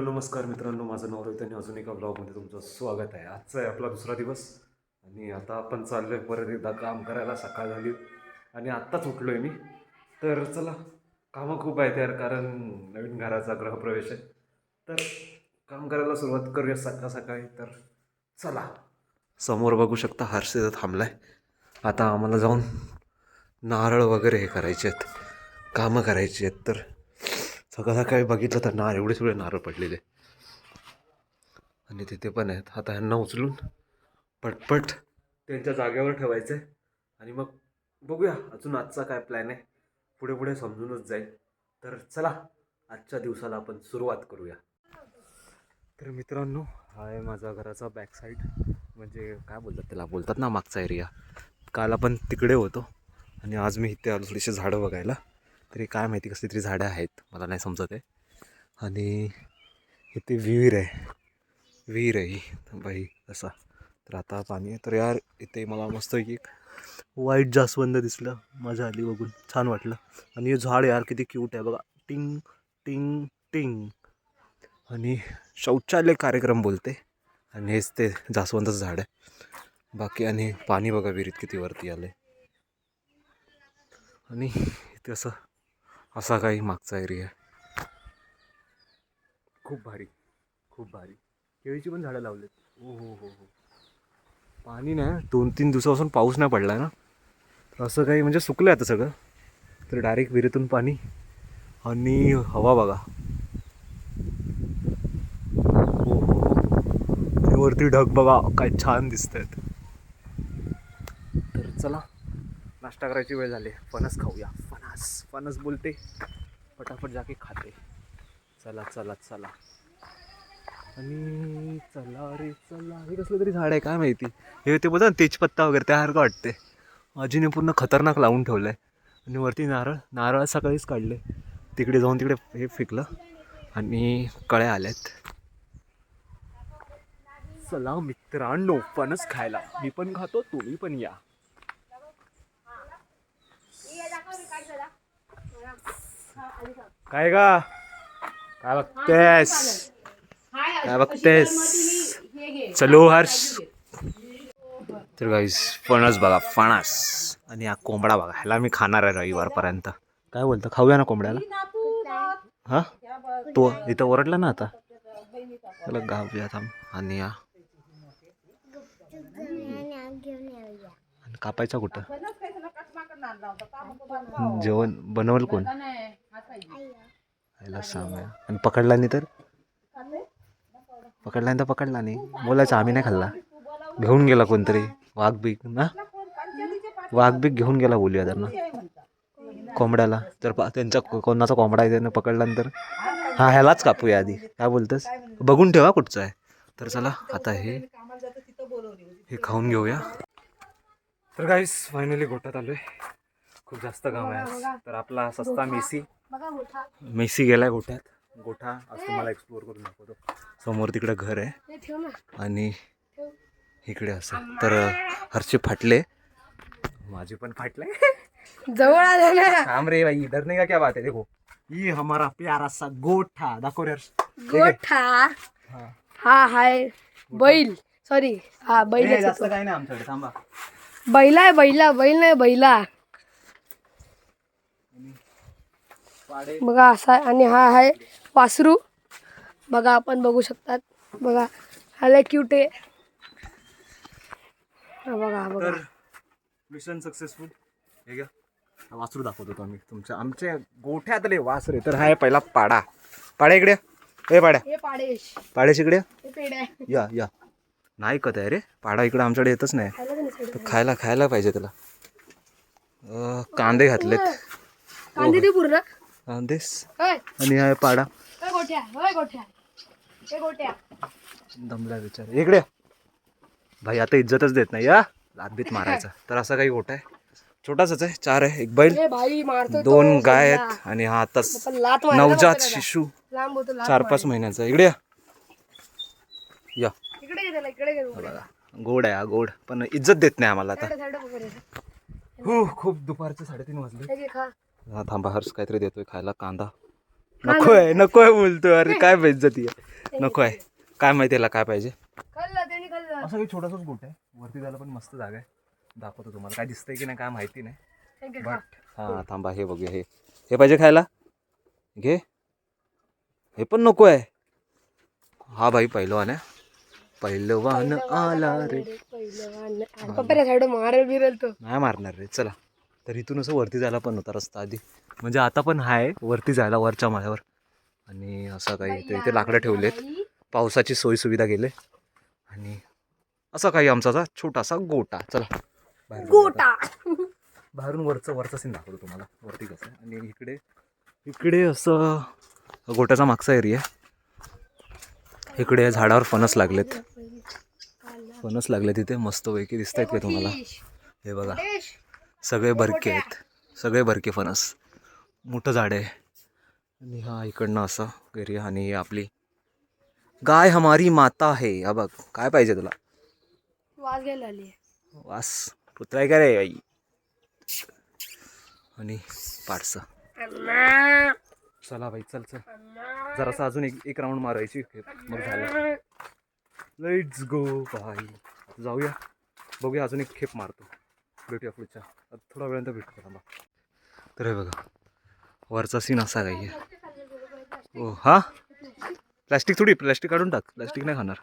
नमस्कार मित्रांनो, माझं नाव रोहित आणि अजून एका ब्लॉगमध्ये तुमचं स्वागत आहे. आजचा आहे आपला दुसरा दिवस आणि आता आपण चाललो आहे परत एकदा काम करायला. सकाळ झाली आणि आत्ताच उठलो आहे मी. तर चला, कामं खूप आहेत यार, कारण नवीन घराचा गृहप्रवेश आहे. तर काम करायला सुरुवात करूया सकाळ सकाळी. तर चला, समोर बघू शकता हर्ष इथं थांबलाय. आता आम्हाला जाऊन नारळ वगैरे हे करायचे आहेत, कामं करायची आहेत. तर सकाळ सकाळी बघितलं तर एवढे सगळे नारळ पडलेले आणि तिथे पण आहेत. आता ह्यांना उचलून पटपट त्यांच्या जागेवर ठेवायचं आहे आणि मग बघूया अजून आजचा काय प्लॅन आहे. पुढे पुढे समजूनच जाईल. तर चला, आजच्या दिवसाला आपण सुरुवात करूया. तर मित्रांनो, हा आहे माझा घराचा बॅक साईड, म्हणजे काय बोलतात त्याला, बोलतात ना मागचा एरिया. काल आपण तिकडे होतो आणि आज मी इथे आलो थोडीशी झाडं बघायला. तरी काय माहिती कसली तरी झाडं आहेत, मला नाही समजत आहे. आणि इथे विहीर आहे, विहीर आहे ही बाई असा. तर आता पाणी आहे. तर यार इथे मला मस्त एक व्हाईट जास्वंद दिसलं, मजा आली बघून, छान वाटलं. आणि हे झाड यार किती क्यूट आहे बघा, टिंग टिंग टिंग. आणि शौचालय कार्यक्रम बोलते. आणि हेच ते जास्वंदाचं झाड आहे बाकी. आणि पाणी बघा विहिरीत किती वरती आलं आहे. आणि इथे असं असा काही मागचा एरिया आहे. खूप भारी, खूप भारी. केळीची पण झाडं लावलेत. हो हो हो हो. पाणी नाही, 2-3 दिवसापासून पाऊस नाही पडला आहे ना, तर असं काही म्हणजे सुकलं आहे आता सगळं. तर डायरेक्ट विहिरीतून पाणी आणि हवा बघा. हो हो, आणि वरती ढग बघा काय छान दिसत आहेत. तर चला, नाश्ता करायची वेळ झाली. फणस खाऊया. फणस फणस बोलते, पटापट जाके खाते. चला चला चला. आणि चला रे चला. हे कसलं तरी झाड आहे काय माहिती. हे ते बोलतात तेजपत्ता वगैरे त्यासारखं वाटते. आजीने पूर्ण खतरनाक लावून ठेवलं आहे. आणि वरती नारळ सकाळीच काढले. तिकडे जाऊन तिकडे हे फेकलं आणि कळ्या आल्यात. चला मित्रांनो, फणस खायला. मी पण खातो, तुम्ही पण या. काय का, काय बघतेस, काय बघतेस. चलो हर्ष. तर गाईस फणस बघा, फणस. आणि हा कोंबडा बघा, ह्याला मी खाणार आहे रविवारपर्यंत. काय बोलतं, खाऊया ना कोंबड्याला. हा, तो इथं ओरडला ना आता, त्याला गावूया थांब. आणि या कापायचा कुठं, जेवण बनवल कोण, याला सांगा. आणि पकडला नाही तर पकडला नाही बोलायचं, आम्ही नाही खाल्ला. घेऊन गेला कोणतरी, वाघ बीक ना, वाघ बीक घेऊन गेला बोलूया त्यांना, कोंबड्याला. जर त्यांचा कोणाचा कोंबडा आहे त्यानं पकडल्यानंतर हा ह्यालाच कापूया आधी. काय बोलतोस, बघून ठेवा कुठचं आहे. तर चला आता हे खाऊन घेऊया. तर गाईस फायनली गोठ्यात आलोय. खूप जास्त काम आहे. तर आपला सस्ता मेसी गेलाय गोठ्यात. गोठा आज तुम्हाला एक्सप्लोअर करून दाखवतो. समोर तिकडे घर आहे आणि इकडे असं. तर हरचे फाटले, माझे पण फाटले. जवळ आले थांब रे भाई, इधर नहीं का क्या बात है. देखो ये हमारा प्यारा सा गोठा, दाखव रे. गोठा हा हाय बैल, सॉरी हा बैल. जास्त काय नाही आमच्याकडे, थांबा. बैला आहे, बैल नाही बैला बघा असा. आणि हा आहे वासरू बघा, आपण बघू शकतात बघा, हा लय क्यूट आहे. बघा बघा, मिशन सक्सेसफुल. हे घ्या, वासरू दाखवतो आम्ही तुमच्या आमच्या गोठ्यातले वासरे. तर हा आहे पहिला पाडा. पाड्या इकडे, हे पाड्या, हे पाडेश, पाड्याच इकडे हे पेड्या. या या. नाही कत आहे रे पाडा, इकडे आमच्याकडे येतच नाही. तर खायला पाहिजे त्याला. कांदे घातलेत, कांदे दे पूर्ण कांदेस. होय. आणि हा आहे पाडा. गोठ्या होय, गोठ्या हे गोठ्या. दमला विचार, इकडे भाई. आता इज्जतच देत नाही या, लादबीत मारायचा. तर असा काही गोठा आहे, छोटासाच आहे. 4 आहे, एक बैल, 2 गाय आहेत आणि हा आताच नवजात शिशू 4-5 महिन्याचा. इकडे या. बघा गोड आहे हा, गोड, पण इज्जत देत नाही आम्हाला आता. हो, खूप दुपारचे 3:30 वाजले. हा थांबा, हर्ष काहीतरी देतोय खायला, कांदा. नकोय बोलतोय. अरे काय बेइज्जती आहे. नको आहे. काय माहिती याला काय पाहिजे. खाल्लं त्यांनी खाल्लं. असं काही छोटासाच गोट आहे. वरती जायला पण मस्त जागा आहे. दाखवतो तुम्हाला. काय दिसतंय की नाही काय माहिती नाही. ठीक आहे, बट हां थांबा हे बघूया. हे पाहिजे खायला. घे. हे पण नको आहे. हा भाई पहिलवान आहे. पहिलवान आला रे. पप्पाच्या साईड मारेल बिरेल तो. नाही मारणार रे. चला. तर इथून असं वरती जायला पण होता रस्ता आधी. म्हणजे आता पण आहे वरती जायला वरच्या माळ्यावर. आणि असं काही इथे लाकडं ठेवलेत. पावसाची सोयी सुविधा गेले. आणि असा काही आमचा छोटासा गोटा. चला बाहेर बघूया आता. गोटा. बाहेरून वरचा सीन दाखवतो तुम्हाला. वरती कसं आहे. आणि इकडे असं गोट्याचा मागचा एरिया आहे. इकडे झाडावर फणस लागलेत. फणस लागले तिथे मस्तपैकी दिसत आहेत का तुम्हाला. हे बघा सगळे बरके आहेत. सगळे बरके फणस. मोठं झाड आहे. आणि हा इकडनं असा एरिया. आणि आपली गाय हमारी माता है. हा बघ काय पाहिजे तुला. वास घ्यायला आली. वास कुत्रा आहे का रे बाई. आणि पाडसं. चला भाई चल जरासा अजून एक राऊंड मारायची मग झालं. लेट्स गो भाई. जाऊया बघूया अजून एक खेप मारतो. भेटूया पुढच्या थोडा वेळानंतर भेटतो थांबा. तर हे बघा वरचा सीन असा काही आहे. ओ हा प्लॅस्टिक काढून टाक. प्लॅस्टिक नाही खाणार.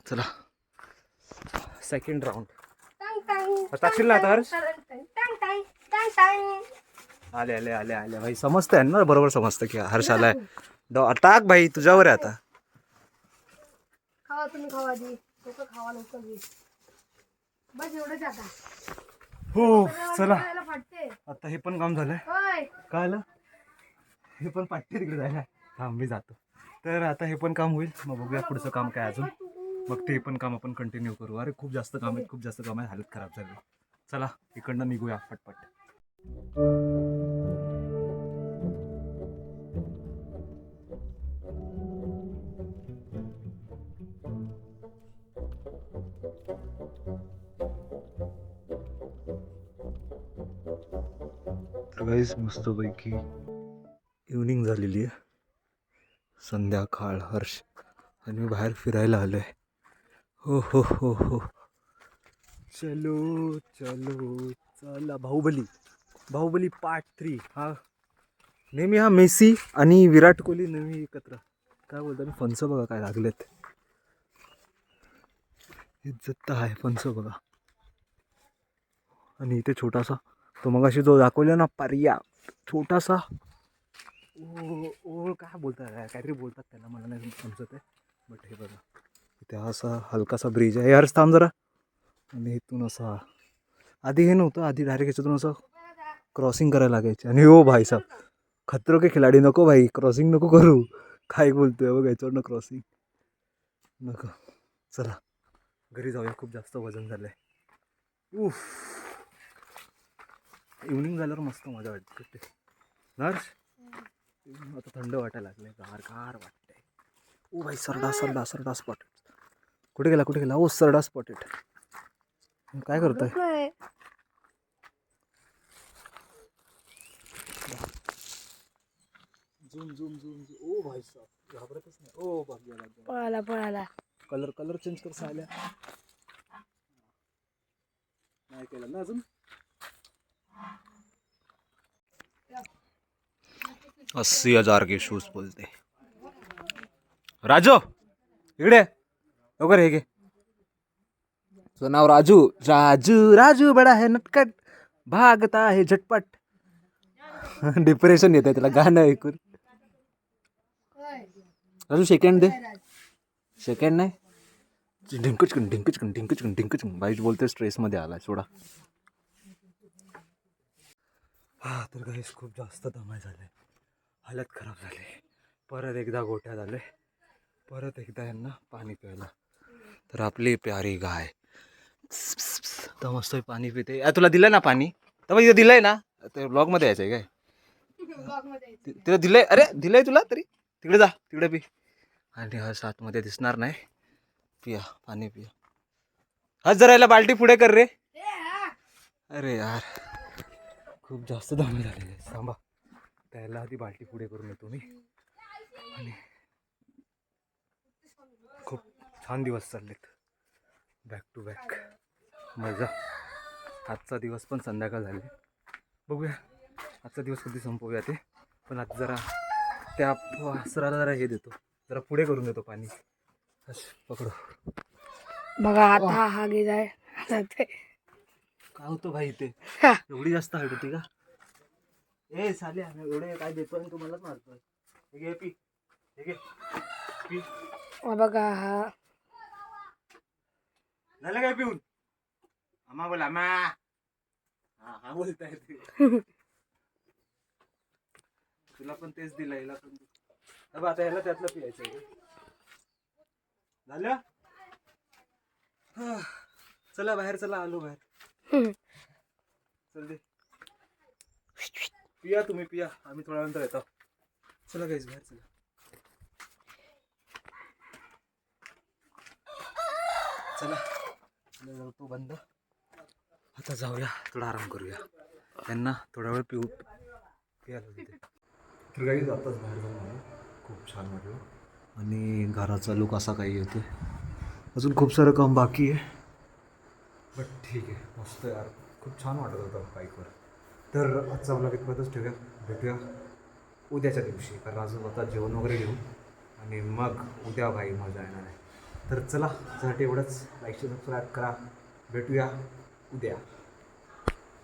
चला सेकंड राऊंड टाकशील ना आता हर्ष. आले भाई. समजतंय ना बरोबर समजतं की हर्ष आलाय. टाक भाई तुझ्यावर आहे आता. खावा तुम्ही खावा आधी. लोक खावा लवकर घे. बस एवढंच आता. हो चला खायला फाटते. आता हे पण काम झालंय. होय. काय आलं हे पण पाठते तिकडे जायला. थांब मी जातो. तर आता हे पण काम होईल. मग बघूया पुढचं काम काय अजून. मग ते पण काम आपण कंटिन्यू करू. अरे खूप जास्त काम आहे. हालत खराब झाली. चला इकडनं निघूया पटपट. तर गाईस मस्तपैकी इव्हनिंग झालेली आहे. संध्याकाळ. हर्ष आणि मी बाहेर फिरायला आलो आहे. हो चलो चला. बाहुबली पार्ट 3. नेहमी मेसी आणि विराट कोहली नेहमी एकत्र. काय बोलतात फणस बघा काय लागलेत. इज्जत आहे फणस बघा. आणि इथे छोटासा तो मगाशी जो दाखवला ना पर्या छोटासा ओ काय बोलतात काहीतरी बोलतात त्याला मला नाही समजत आहे. बट हे बघा इथे असा हलकासा ब्रिज आहे. यार थांब जरा. आणि इथून असा आधी हे नव्हतं. आधी डायरेक्ट याच्यातून असं क्रॉसिंग करायला लागायचे. आणि हो भाई साहेब खतरो के खिलाडी नको भाई. क्रॉसिंग नको करू. काय बोलतोय बघा याच्यावरनं क्रॉसिंग नको. चला घरी जाऊया. खूप जास्त वजन झालं आहे. इव्हनिंग झाल्यावर मस्त मजा वाटते. नर्स आता थंड वाटायला लागलंय. गार वाटतंय. ओ भाई सरडा स्पॉटेड. कुठे गेला ओ सरडा स्पॉटेड. काय करतोय. झूम ओ भाई साहब घाबरतच नाही. ओ भाग्य पळाला. कलर चेंज कर साल्या. नाही केलं ना अजून. 80,000 के शूज बोलते. राजू इकडे लवकर हे घे. तुझं नाव राजू बडा है नटखट भागता है झटपट. डिप्रेशन येत आहे त्याला गाणं ऐकून. राजू सेकंड दे. सेकंड नाही. ढिंकच बाईच बोलते स्ट्रेसमध्ये आला सोडा. तर गाईस खूप जास्त दमाय झाले. हालत खराब झाली. परत एकदा गोठ्यात आले. परत एकदा यांना पाणी प्यायला. तर आपली प्यारी गाय तर मस्त पाणी पिते. तुला दिलं ना पाणी. तर इथं दिलंय ना. ते ब्लॉगमध्ये यायचंय काय. तिला दिलंय. अरे दिलंय तुला तरी. तिकडे जा तिकडे पी. आणि हा आतमध्ये दिसणार नाही. पिया पाणी पिया. हा जरा याला बाल्टी पुढे कर रे. अरे यार खूप जास्त दम झालेले. थांबा त्याला आधी बाल्टी पुढे करून येतो मी. आणि खूप छान दिवस चाललेत, बॅक टू बॅक मजा. आजचा दिवस पण संध्याकाळ झाली, बघूया आजचा दिवस कधी संपवूया ते. पण आज जरा त्या वासराला जरा हे देतो, जरा पुढे करून देतो पाणी. पकडो. बघा आता हा गेलाय. आता ते काय होतं भाई ते, हा. एवढी जास्त हाईट होती का? ए साल्या, एवढे काय देतो आणि तुम्हालाच मारतोय. हे घे पी, हे घे पी. बघा हा झालं काय पिऊन? आम्हा बोल आम्हा. हा हा बोलताय ते. तुला पण तेच दिलं, हिला पण अब आता ह्याला त्यातलं पियायचं आहे. झालं? चला बाहेर, चला आलो बाहेर. चल दे, पिया तुम्ही पिया, आम्ही थोड्या नंतर येतो. चला गाईस बाहेर चला. चला तो बंद. आता जाऊया, थोडा आराम करूया. त्यांना थोडा वेळ पियाला देते. तर गाईस आताच बाहेर जाऊन आलो, खूप छान वाटलं. आणि घराचा लुक असा काही येतो. अजून खूप सारं काम बाकी आहे, बट ठीक आहे, मस्त यार, खूप छान वाटत होतं बाईकवर. तर आजचा ब्लॉग इथपर्यंतच ठेवूया, भेटूया उद्याच्या दिवशी. कारण अजून आता जेवण वगैरे घेऊ आणि मग उद्या भाई मजा येणार आहे. तर चला, त्यासाठी एवढंच. लाईक सबस्क्राईब करा, भेटूया उद्या.